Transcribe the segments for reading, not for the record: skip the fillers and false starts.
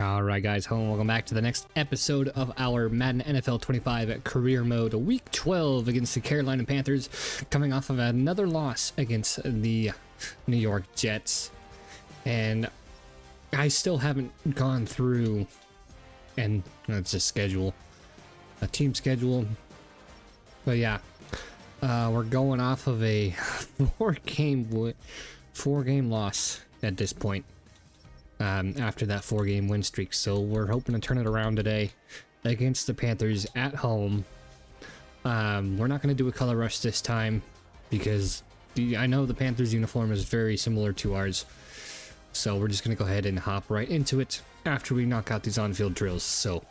All right, guys, hello and welcome back to the next episode of our Madden NFL 25 career mode, week 12 against the Carolina Panthers, coming off of another loss against the New York Jets. And I still haven't gone through, and it's a schedule, a team schedule. But yeah, we're going off of a four-game loss at this point. After that 4-game win streak, so we're hoping to turn it around today against the Panthers at home. We're not going to do a color rush this time because I know the Panthers uniform is very similar to ours, so we're just going to go ahead and hop right into it after we knock out these on-field drills. So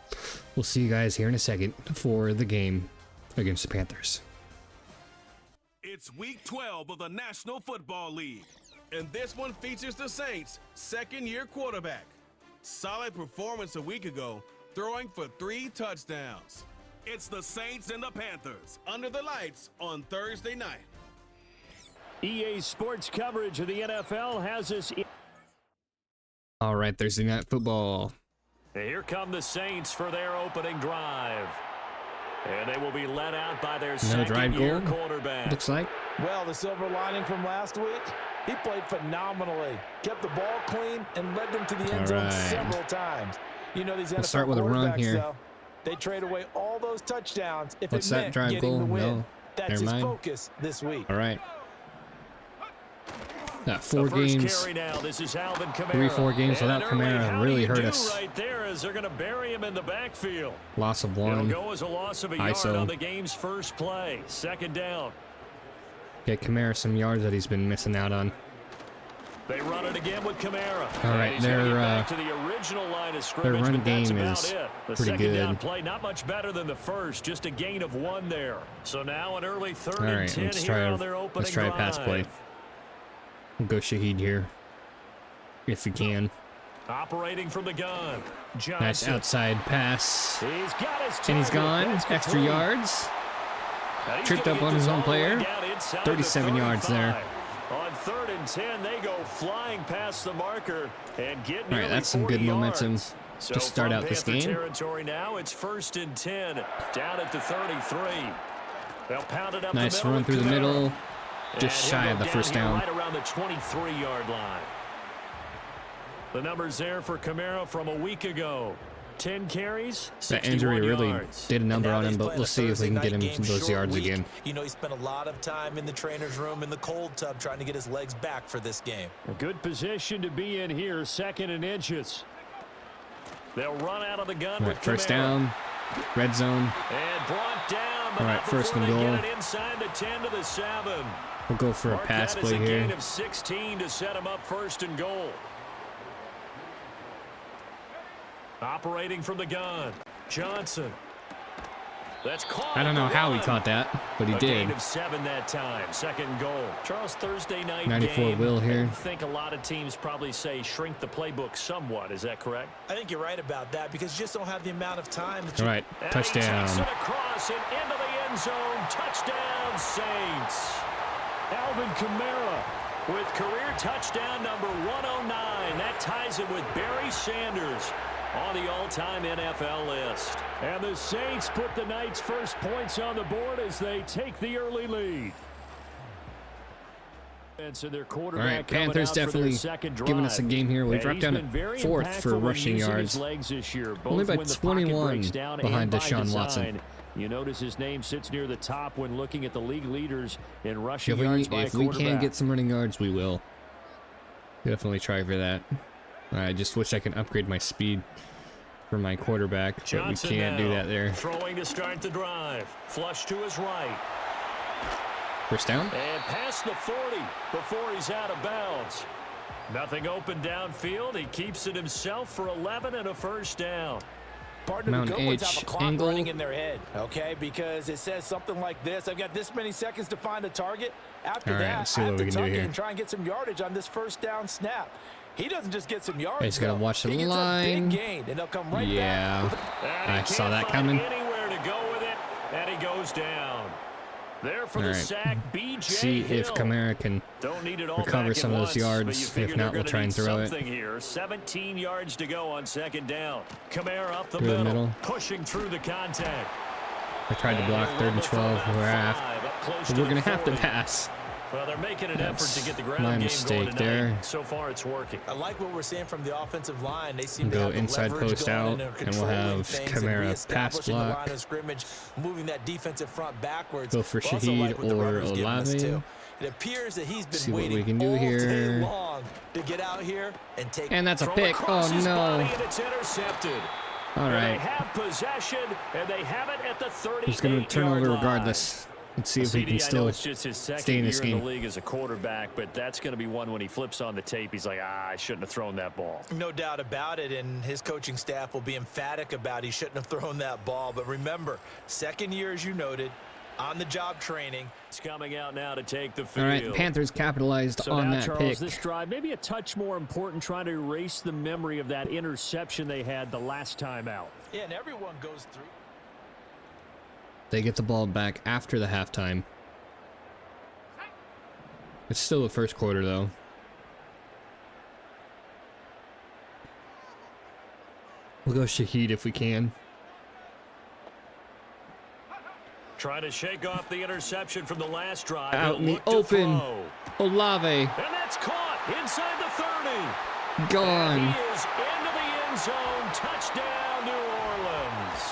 we'll see you guys here in a second for the game against the Panthers. It's week 12 of the National Football League. And this one features the Saints' second-year quarterback. Solid performance a week ago, throwing for 3 touchdowns. It's the Saints and the Panthers under the lights on Thursday night. EA Sports coverage of the NFL has us. All right, Thursday Night Football. Here come the Saints for their opening drive. And they will be led out by their second-year quarterback. Looks like. Well, the silver lining from last week, he played phenomenally, kept the ball clean, and led them to the end zone several times. You know, these NFL start with a run here. Though, they trade away all those touchdowns if What's it that meant drive getting goal? the win. No, that's never his mind. focus this week. All right. That 4 games, now, this is 3-4 games without Kamara really hurt us. Right there as they're going to bury him in the backfield. Loss of 1. It'll go as a loss of a yard on the game's first play. Second down. Get Kamara some yards that he's been missing out on. They run it again with Kamara. All right, their run game is pretty good. Down play, not much better than the first, just a gain of 1 there. So now an early 3rd and 10 here on their opening let's try a pass play. We'll go Shaheed here, if we can. Operating from the gun. Johnson. Nice outside pass. He's got his and he's gone. Extra yards. Tripped up on his own player. 37 yards there. On 3rd and 10, they go flying past the marker and get all right, that's some good momentum to start out this game. Territory now, it's 1st and 10 down at the 33. They'll pound it up nice run through the middle. Just shy of the first down. Right around the 23-yard line. The numbers there for Kamara from a week ago. 10 carries, that injury really yards. Did a number on him, but we'll see if we can get him those yards again. You know, he spent a lot of time in the trainer's room in the cold tub trying to get his legs back for this game. A good position to be in here, 2nd and inches. They'll run out of the gun with first down, red zone. And brought down. All right, 1st and goal. Get it inside the 10 to the 7. We'll go for a pass play here. Gain of 16 to set him up 1st and goal. Operating from the gun, Johnson. That's caught. I don't know how he caught that, but he did. Gain of 7 that time. 2nd goal. Charles, Thursday night 94 game. Will here. I think a lot of teams probably say shrink the playbook somewhat. Is that correct? I think you're right about that because you just don't have the amount of time. That all right, touchdown. He takes it across and into the end zone. Touchdown, Saints. Alvin Kamara with career touchdown number 109. That ties him with Barry Sanders on the all-time NFL list. And the Saints put the night's first points on the board as they take the early lead. All right, Panthers definitely giving us a game here. We dropped down to 4th for rushing yards. Only by 21 behind Deshaun Watson. You notice his name sits near the top when looking at the league leaders in rushing yards by a quarterback. If we can get some running yards, we will. Definitely try for that. I just wish I could upgrade my speed for my quarterback, but we can't do that there. Throwing to start the drive. Flush to his right. First down. And past the 40 before he's out of bounds. Nothing open downfield. He keeps it himself for 11 and a 1st down. Partner, the good ones have a clock running in their head, okay? Because it says something like this. I've got this many seconds to find a target. After that, I have to tuck it and try and get some yardage on this 1st down snap. He doesn't just get some yards. He's got to watch the line. Big gain, and they'll come right back. I saw that coming. Anywhere to go with it, and he goes down. There for the sack, B.J. See if Kamara can recover some of those yards. If not, we'll try and throw it. Here. 17 yards to go on second down. Kamara up the middle, pushing through the contact. I tried to block 3rd and 12. We're going to have to pass. Well, they're making an effort to get the ground game going tonight. There. So far, it's working. I like what we're seeing from the offensive line. They seem to go have the inside post out, and we'll have Kamara pass block. Line of scrimmage, moving that defensive front backwards. Go for Shaheed or Olave. It appears that he's been See what we waiting can do all here. day long to get out here and take. And that's a pick. Oh no! And it's intercepted. All right. They have possession, and they have it at the 38-yard line. He's going to turn over regardless. Let's see if we can still it's just his second stay in this year game. In the league as a quarterback, but that's going to be one when he flips on the tape. He's like, I shouldn't have thrown that ball. No doubt about it, and his coaching staff will be emphatic about he shouldn't have thrown that ball. But remember, second year, as you noted, on-the-job training. It's coming out now to take the field. All right, Panthers capitalized on that Charles, pick. This drive, maybe a touch more important, trying to erase the memory of that interception they had the last time out. Yeah, and everyone goes through. They get the ball back after the halftime. It's still the first quarter, though. We'll go Shaheed if we can. Trying to shake off the interception from the last drive. Out in the open. Olave. And that's caught inside the 30. Gone. And he is into the end zone. Touchdown, New Orleans.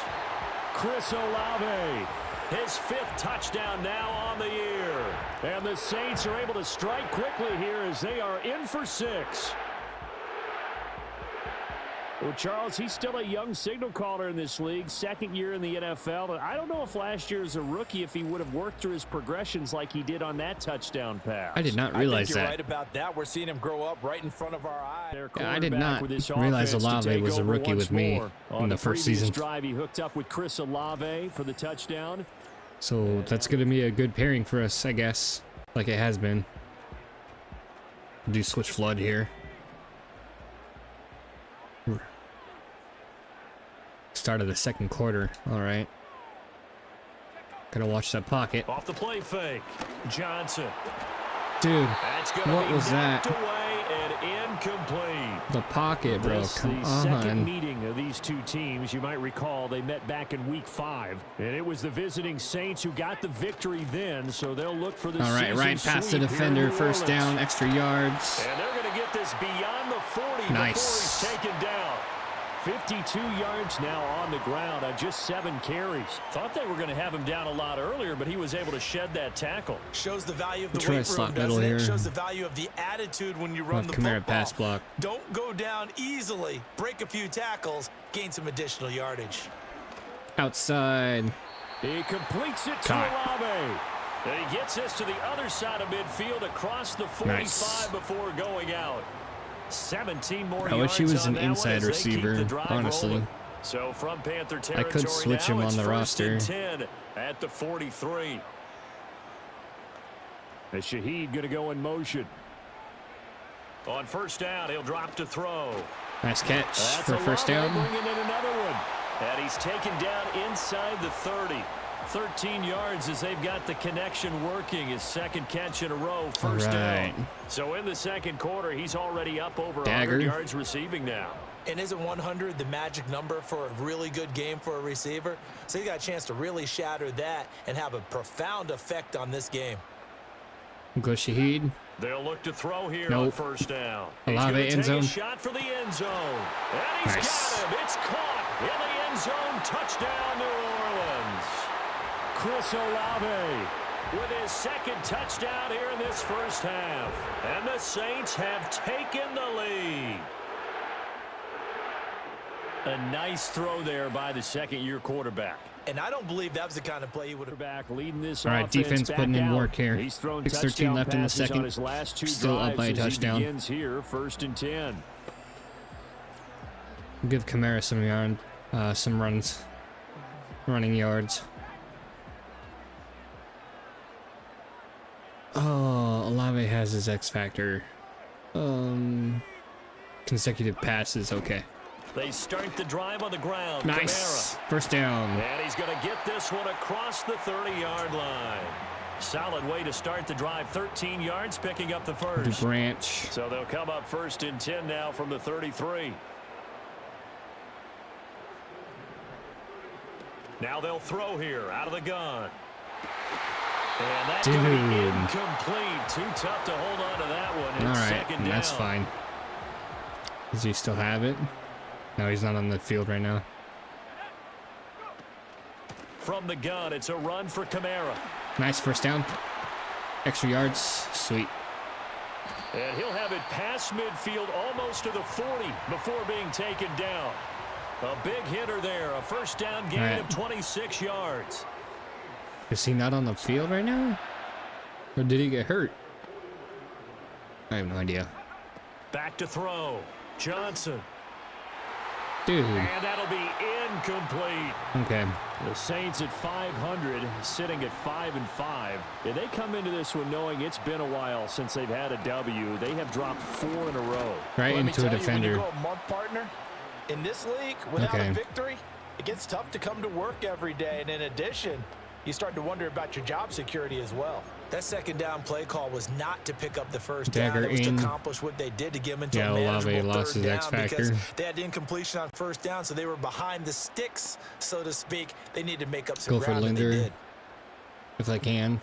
Chris Olave. His 5th touchdown now on the year. And the Saints are able to strike quickly here as they are in for 6. Well, Charles, he's still a young signal caller in this league, 2nd year in the NFL. And I don't know if last year as a rookie, if he would have worked through his progressions like he did on that touchdown pass. I did not realize you're that. right about that. We're seeing him grow up right in front of our eyes. Yeah, I did not realize Olave was a rookie with me in the first season. Drive, he hooked up with Chris Olave for the touchdown. So that's going to be a good pairing for us, I guess, like it has been. Do switch flood here. Start of the second quarter. All right. Gonna watch that pocket. Off the play fake. Johnson. Dude, what was that? Away and incomplete. The pocket, bro. Come the on. Second meeting of these two teams. You might recall they met back in week 5. And it was the visiting Saints who got the victory then. So they'll look for the all right, right past the defender. First down, extra yards. And they're going to get this beyond the 40 nice. before he's taken down. 52 yards now on the ground on just 7 carries. Thought they were going to have him down a lot earlier, but he was able to shed that tackle. Shows the value of the weight room, doesn't it? Shows the value of the attitude when you run the football. Pass block. Don't go down easily. Break a few tackles. Gain some additional yardage. Outside. He completes it to Olave. And he gets this to the other side of midfield across the 45 before going out. 17 more yards. I wish he was an inside receiver, honestly. Rolling. So from Panther territory, I could switch him on the roster. 10 at the 43. As Shaheed going to go in motion. On first down, he'll drop to throw. Nice catch for first down. Bringing in another one. And he's taken down inside the 30. 13 yards as they've got the connection working. His second catch in a row, first down. So in the second quarter, he's already up over 100 yards receiving now. And isn't 100 the magic number for a really good game for a receiver? So he got a chance to really shatter that and have a profound effect on this game. Go Shaheed. They'll look to throw here on first down. Olave end zone. Shot for the end zone. And he's got him. It's caught in the end zone. Touchdown, New Orleans. Chris Olave with his second touchdown here in this first half. And the Saints have taken the lead. A nice throw there by the second-year quarterback. And I don't believe that was the kind of play he would have back leading this. All right, defense putting in work here. 6:13 left in the second. Still up by a touchdown. Here, 1st and 10. Give Kamara some running yards. Oh, Olave has his X factor. Consecutive passes. Okay. They start the drive on the ground. Nice. Kamara. First down. And he's going to get this one across the 30-yard line. Solid way to start the drive. 13 yards, picking up the first. Branch. So they'll come up 1st and 10 now from the 33. Now they'll throw here out of the gun. And that's going to be incomplete. Too tough to hold on to that one. All right, second down. That's fine. Does he still have it? No, he's not on the field right now. From the gun, it's a run for Kamara. Nice first down. Extra yards. Sweet. And he'll have it past midfield almost to the 40 before being taken down. A big hitter there. A first down gain of 26 yards. Is he not on the field right now? Or did he get hurt? I have no idea. Back to throw. Johnson. Dude. And that'll be incomplete. Okay. The Saints at 500, sitting at 5-5. And they come into this one knowing it's been a while since they've had a W. They have dropped 4 in a row. Right into a defender. When you go a month partner, in this league, without a victory, it gets tough to come to work every day. And in addition, you start to wonder about your job security as well. That second down play call was not to pick up the first down. It was to accomplish what they did to get them into a manageable third down because they had the incompletion on first down, so they were behind the sticks, so to speak. They needed to make up some ground, and they did. If they can.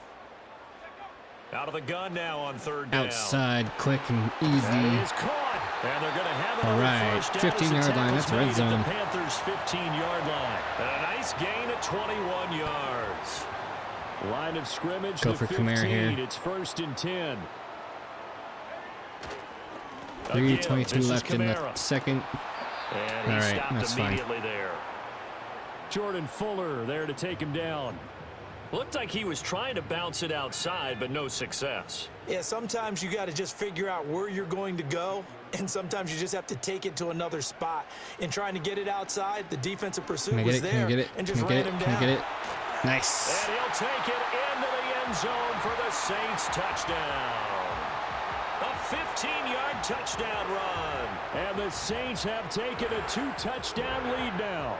Out of the gun now on third down. Outside, quick and easy. That is caught. And they're going to have it all right, 15-yard line. That's red zone. The Panthers' 15-yard line. And a nice gain at 21 yards. Line of scrimmage. Go for Kamara here. It's 1st and 10. 3:22 left in the second. And he stopped immediately there. Jordan Fuller there to take him down. Looked like he was trying to bounce it outside, but no success. Yeah, sometimes you got to just figure out where you're going to go, and sometimes you just have to take it to another spot. In trying to get it outside, the defensive pursuit was there and just ran him down. Can I get it? Nice. And he'll take it into the end zone for the Saints touchdown. A 15-yard touchdown run. And the Saints have taken a 2-touchdown lead now.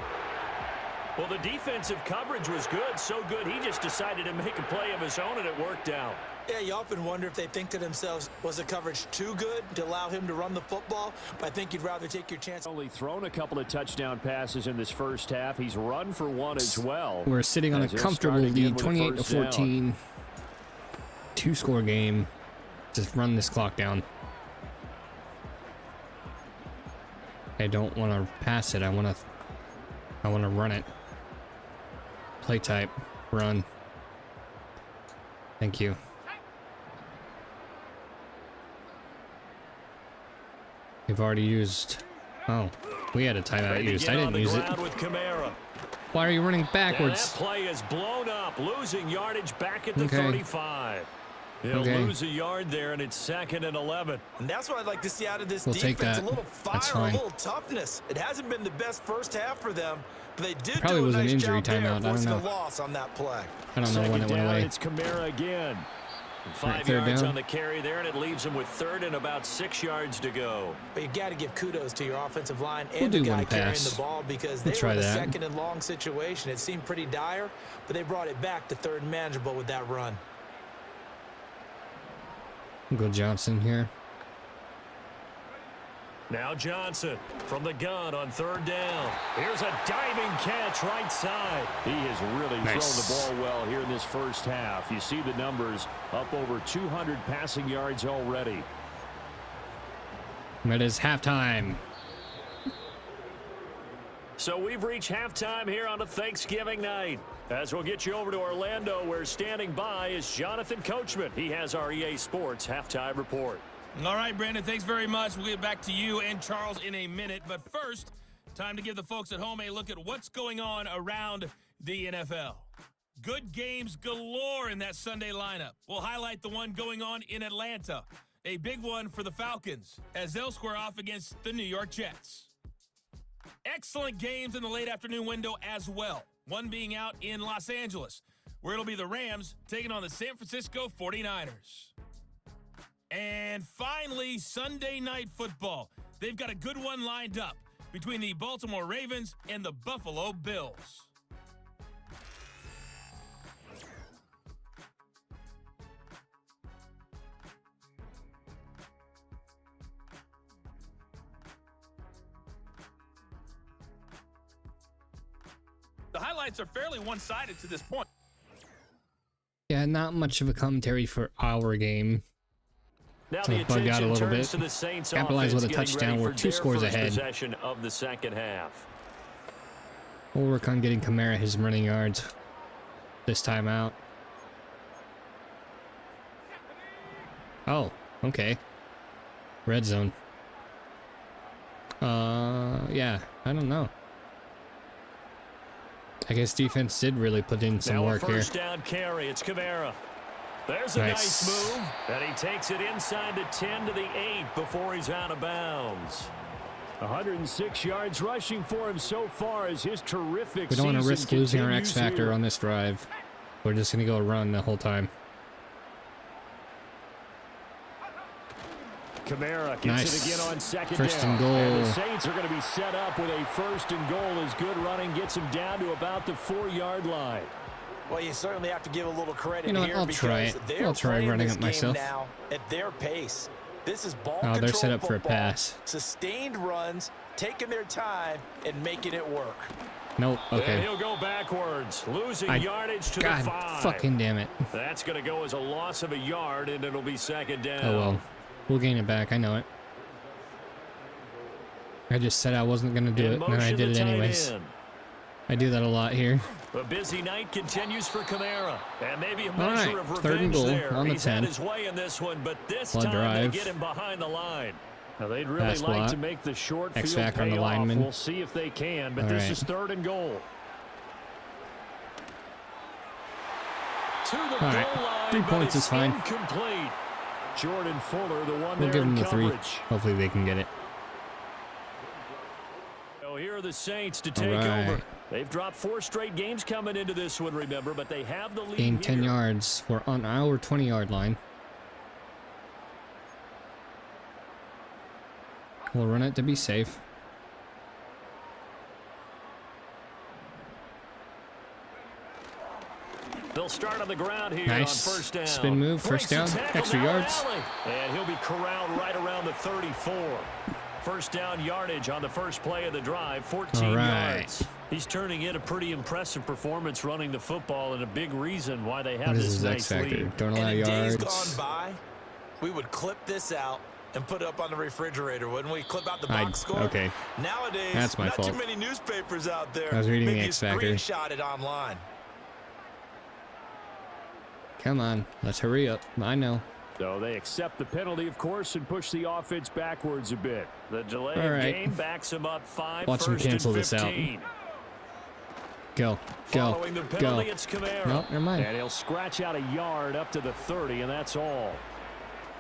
Well, the defensive coverage was good, so good he just decided to make a play of his own, and it worked out. Yeah, you often wonder if they think to themselves, was the coverage too good to allow him to run the football? But I think you'd rather take your chance. Only thrown a couple of touchdown passes in this first half. He's run for one as well. We're sitting on a comfortable lead, 28-14. 2-score game. Just run this clock down. I don't want to pass it. I want to run it. Play type. Run. Thank you. We've already used... Oh, we had a timeout used. I didn't use it. Why are you running backwards? That play is blown up, losing yardage back at the 35. He'll lose a yard there, and it's 2nd and 11. And that's what I'd like to see out of this defense. A little fire, a little toughness. It hasn't been the best first half for them, but they did probably do a was nice an injury job timeout. I don't know. Loss on that play. I don't know when it went away. It's Kamara again. 5 yards on the carry there, and it leaves him with 3rd and about 6 yards to go. But you got to give kudos to your offensive line and the guy carrying the ball because they were in a 2nd and long situation. It seemed pretty dire, but they brought it back to 3rd and manageable with that run. Go Johnson here. Now Johnson from the gun on 3rd down. Here's a diving catch right side. He has really thrown the ball well here in this first half. You see the numbers up over 200 passing yards already. It is halftime. So we've reached halftime here on a Thanksgiving night. As we'll get you over to Orlando, where standing by is Jonathan Coachman. He has our EA Sports halftime report. All right, Brandon, thanks very much. We'll get back to you and Charles in a minute. But first, time to give the folks at home a look at what's going on around the NFL. Good games galore in that Sunday lineup. We'll highlight the one going on in Atlanta. A big one for the Falcons as they'll square off against the New York Jets. Excellent games in the late afternoon window as well. One being out in Los Angeles, where it'll be the Rams taking on the San Francisco 49ers. And finally, Sunday Night Football. They've got a good one lined up between the Baltimore Ravens and the Buffalo Bills. highlights are fairly one-sided to this point. Yeah, not much of a commentary for our game. Now So the bugged out a attention little turns bit. to the Saints Capitalize with a offense, touchdown. getting We're ready for 2 their scores first ahead. possession of the second half. We'll work on getting Kamara his running yards this time out. Oh, okay. Red zone. Yeah, I don't know. I guess defense did really put in some work here. First down carry. It's Kamara. There's a nice move, and he takes it inside the 10 to the 8 before he's out of bounds. 106 yards rushing for him so far as his terrific We don't want to risk losing our X factor here on this drive. We're just going to go run the whole time. Kamara gets it again on second first down. and goal. And the Saints are going to be set up with a first and goal as good running gets him down to about the 4-yard line. Well, you certainly have to give a little credit You know what, here I'll try it. I'll try running it myself. Now at their pace. This is ball Oh, they're set up for a football, pass. Sustained runs, taking their time and making it work. Nope, okay. And he'll go backwards, losing yardage to the 5. God fucking damn it. That's going to go as a loss of a yard, and it'll be second down. Oh well. We'll gain it back, I know it. I just said I wasn't going to do it, and then I did it anyways. I do that a lot here. A busy night continues for Kamara, and maybe a All measure right, of third and revenge goal there. on the He's 10. had his way in this one, but this Flood time drive. they get him behind the line. Now they'd really Pass like block. to make the short X field back pay on the off. lineman. We'll see if they can, but All this right. is third and goal. To the All goal right, line, 3 but points it's is fine. incomplete. Jordan Fuller, the one We'll there give in them the 3. coverage. Hopefully they can get it. So here are the Saints to take right. over. They've dropped 4 straight games coming into this one, remember, but they have the lead Gain 10 here. yards. We're on our 20-yard line. We'll run it to be safe. They'll start on the ground here Nice. on first down. Spin move, first down, extra yards. And he'll be corralled right around the 34. First down yardage on the first play of the drive, 14 All right. yards. He's turning in a pretty impressive performance running the football, and a big reason why they have What is this his nice X factor? lead. Don't allow And in days yards. gone by, we would clip this out and put it up on the refrigerator, wouldn't we? Clip out the box score. Okay. Nowadays, That's my not fault. too many newspapers out there. I was reading the Maybe X you factor. screenshot it online. Come on, let's hurry up. I know. So they accept the penalty, of course, and push the offense backwards a bit. The delay All of right. game backs them up 5. Watch them first and cancel this out. 15. Go, Following the go, penalty, go. it's Kamara. No, never mind. And he'll scratch out a yard up to the 30, and that's all.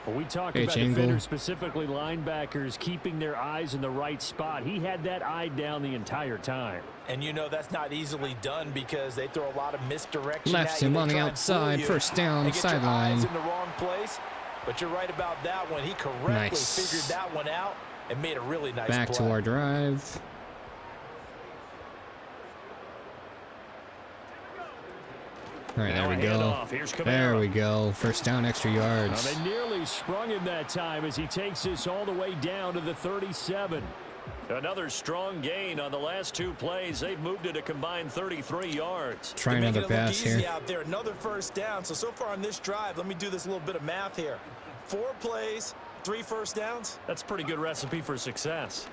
When we talk about angle. defenders, specifically linebackers, keeping their eyes in the right spot, he had that eye down the entire time. And you know that's not easily done because they throw a lot of misdirection Left at you. him They on the try and outside, fool you first down, and get your sideline. eyes in the wrong place. But you're right about that one. He correctly Nice. figured that one out and made a really nice Back play. to our drive. All right, there we go. There we go. First down, extra yards. They nearly sprung him that time as he takes this all the way down to the 37. Another strong gain on the last 2 plays. They've moved it a combined 33 yards. Try They're another making it look pass easy here. out there. Another first down. So far on this drive, let me do this little bit of math here. 4 plays, 3 first downs. That's a pretty good recipe for success.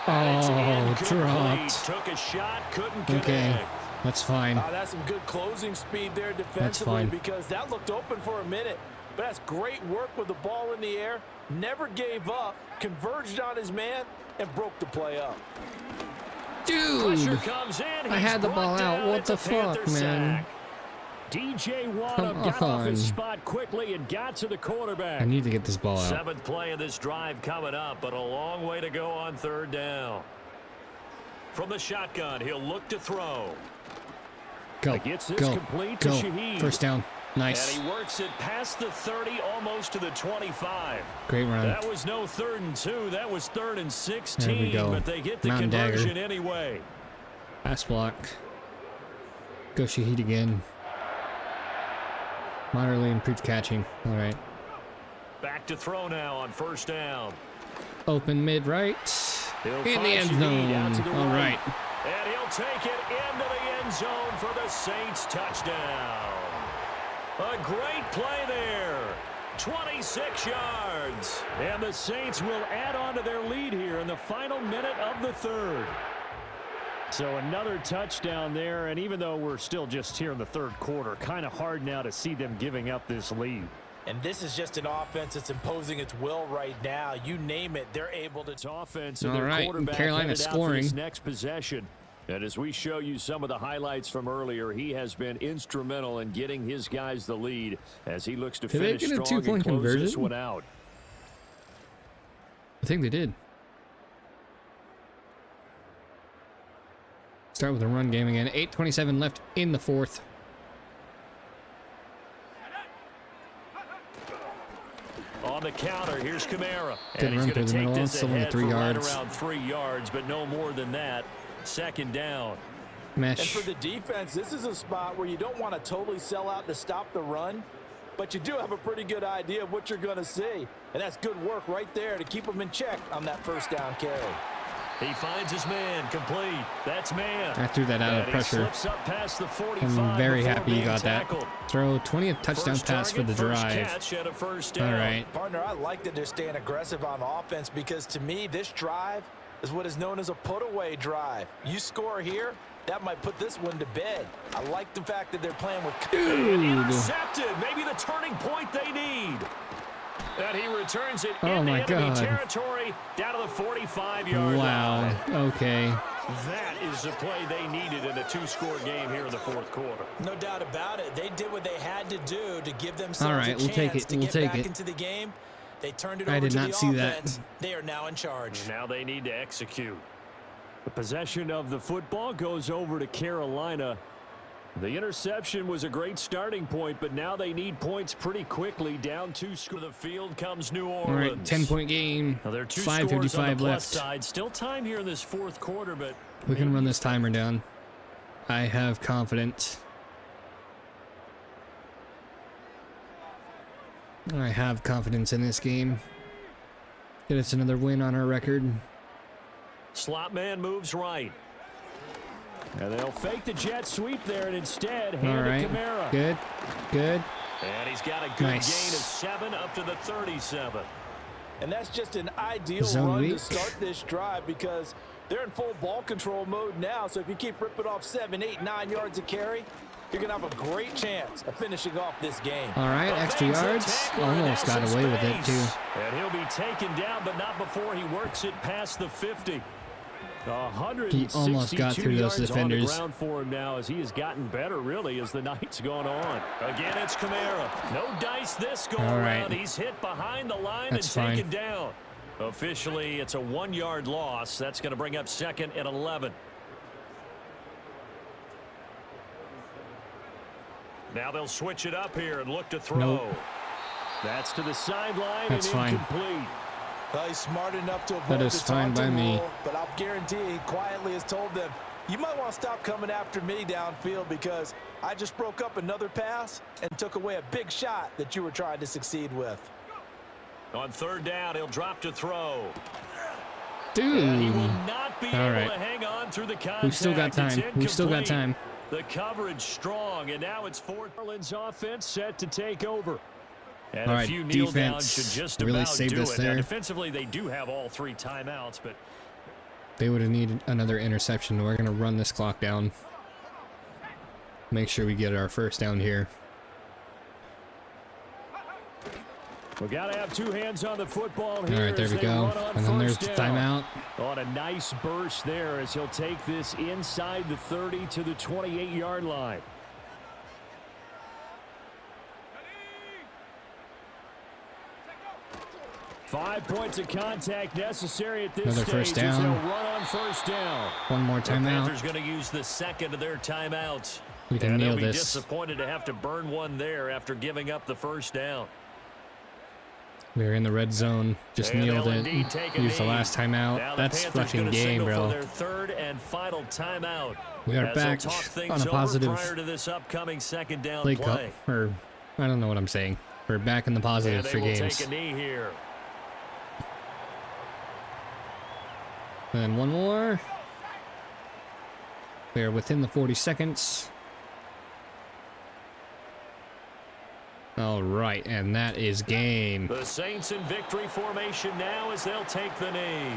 Oh, dropped. Took a shot, couldn't connect. Okay, that's fine. That's some good closing speed there defensively fine. because that looked open for a minute. But that's great work with the ball in the air. Never gave up, converged on his man, and broke the play up. Pressure Dude, comes in. I had the ball out. What the fuck, man? DJ Watt Come got off his on. spot quickly and got to the quarterback. I need to get this ball out. 7th play of this drive coming up, but a long way to go on 3rd down. From the shotgun, he'll look to throw. Go, Gets this go, complete to go. Shaheed. First down. Nice. And he works it past the 30, almost to the 25. Great run. That was no 3rd and 2. That was 3rd and 16. There we go. But they get the Mountain conversion dagger. anyway. Pass block. Go Shaheed again. Moderately improved catching. All right. Back to throw now on 1st down. Open mid right. In the end zone. All right. And he'll take it into the end zone for the Saints touchdown. A great play there. 26 yards. And the Saints will add on to their lead here in the final minute of the third. So another touchdown there, and even though we're still just here in the third quarter, kind of hard now to see them giving up this lead. And this is just an offense that's imposing its will right now. You name it, they're able to. It's offense and all their right, quarterback Carolina scoring. This next possession. And as we show you some of the highlights from earlier, he has been instrumental in getting his guys the lead as he looks to finish strong and close this one out. I think they did. Start with a run game again. 8:27 left in the fourth. On the counter, here's Kamara. Good run through the middle. It's only 3 yards. Right around 3 yards, but no more than that. Second down. Mesh. And for the defense, this is a spot where you don't want to totally sell out to stop the run, but you do have a pretty good idea of what you're going to see. And that's good work right there to keep them in check on that first down carry. He finds his man, complete. That's man. I threw that out of pressure. I'm very happy you got that. Throw 20th touchdown pass for the drive. All right. Partner, I like that they're staying aggressive on offense because to me, this drive is what is known as a put-away drive. You score here, that might put this one to bed. I like the fact that they're playing with. Intercepted. Maybe the turning point they need. And he returns it into enemy territory down to the 45-yard line. Wow. Okay. That is the play they needed in a two-score game here in the fourth quarter. No doubt about it. They did what they had to do to give themselves all right, a chance we'll take it. to get back into the game. They turned it over to the offense. They are now in charge. Now they need to execute. The possession of the football goes over to Carolina. The interception was a great starting point, but now they need points pretty quickly. Down 2 to the field comes New Orleans. All right, 10-point game. Now there are 5:55 left. Side. Still time here in this fourth quarter, but we can run this timer down. I have confidence. I have confidence in this game. Get us another win on our record. Slot man moves right. And they'll fake the jet sweep there and instead hand it to Kamara. Good. Good. And he's got a good gain of 7 up to the 37. And that's just an ideal run to start this drive because they're in full ball control mode now. So if you keep ripping off 7, 8, 9 yards of carry, you're going to have a great chance of finishing off this game. All right, extra yards. Almost got away with it, too. And he'll be taken down, but not before he works it past the 50. He almost got through those defenders. On the ground for him now as he has gotten better, really, as the night's gone on. Again, it's Kamara. No dice this go around. He's hit behind the line and taken down. Officially, it's a 1-yard loss. That's going to bring up 2nd and 11. Now they'll switch it up here and look to throw. Nope. That's to the sideline and incomplete. Well, he's smart enough to avoid that is fine by me. But I'll guarantee he quietly has told them, you might want to stop coming after me downfield because I just broke up another pass and took away a big shot that you were trying to succeed with. On 3rd down, he'll drop to throw. Dude. And he will not be able to hang on through the contact. We've still got time. We've still got time. The coverage strong, and now it's Fort Orleans offense set to take over. And all a right, few kneel defense downs should just really about saved do us it. there. Now, defensively, they do have all 3 timeouts, but they would have needed another interception. We're going to run this clock down. Make sure we get our first down here. we got to have 2 hands on the football here. All right, there we go. And then there's the timeout. On a nice burst there as he'll take this inside the 30 to the 28-yard line. Five points of contact necessary at this Another stage. first down. They'll run on first down. One more The timeout. Panthers going to use the 2nd of their timeouts. We can and nail they'll be this. disappointed to have to burn one there after giving up the first down. We're in the red zone. Just And nailed they'll it. take a Use the knee. last Now timeout. the That's Panthers fucking gonna game, signal bro. for their 3rd and final timeout. We are as they'll back talk things on a over positive prior to this upcoming 2nd down play. Or I don't know what I'm saying. We're back in the positive and they for will games. take a knee here. Then one more. We're within the 40 seconds. All right, and that is game. The Saints in victory formation now as they'll take the knee.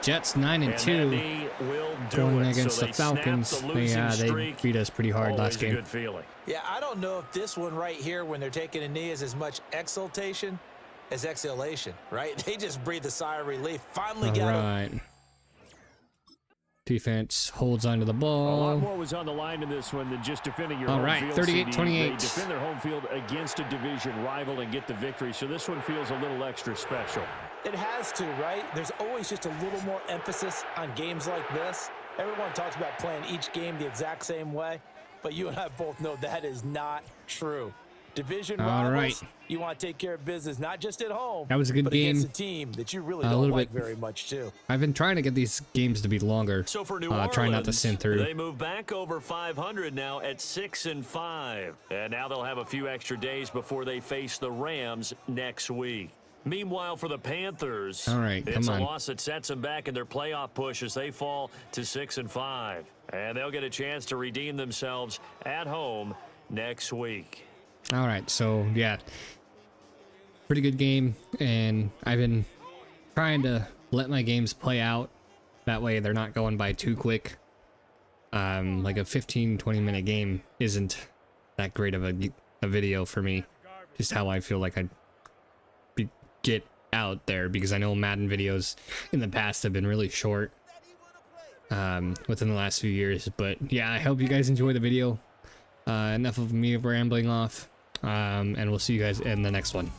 Jets 9-2 going against the Falcons. Yeah, they beat us pretty hard last game. Good feeling. Yeah, I don't know if this one right here when they're taking a knee is as much exultation as exhalation, right? They just breathe a sigh of relief. Finally got it. Defense holds onto the ball. A lot more was on the line in this one than just defending your home field. 38-28. They defend their home field against a division rival and get the victory, so this one feels a little extra special. It has to, right? There's always just a little more emphasis on games like this. Everyone talks about playing each game the exact same way, but you and I both know that is not true. Division rivals, you want to take care of business, not just at home, that was a good but game. Against a team that you really don't like very much, too. I've been trying to get these games to be longer. So for New Orleans, trying not to sin through. They move back over 500 now at 6-5. And now they'll have a few extra days before they face the Rams next week. Meanwhile, for the Panthers, it's a loss that sets them back in their playoff push as they fall to 6-5. And they'll get a chance to redeem themselves at home next week. All right, so yeah, pretty good game, and I've been trying to let my games play out. That way they're not going by too quick. Like a 15-20 minute game isn't that great of a video for me. Just how I feel like I get out there, because I know Madden videos in the past have been really short within the last few years. But yeah, I hope you guys enjoy the video. Enough of me rambling off, and we'll see you guys in the next one.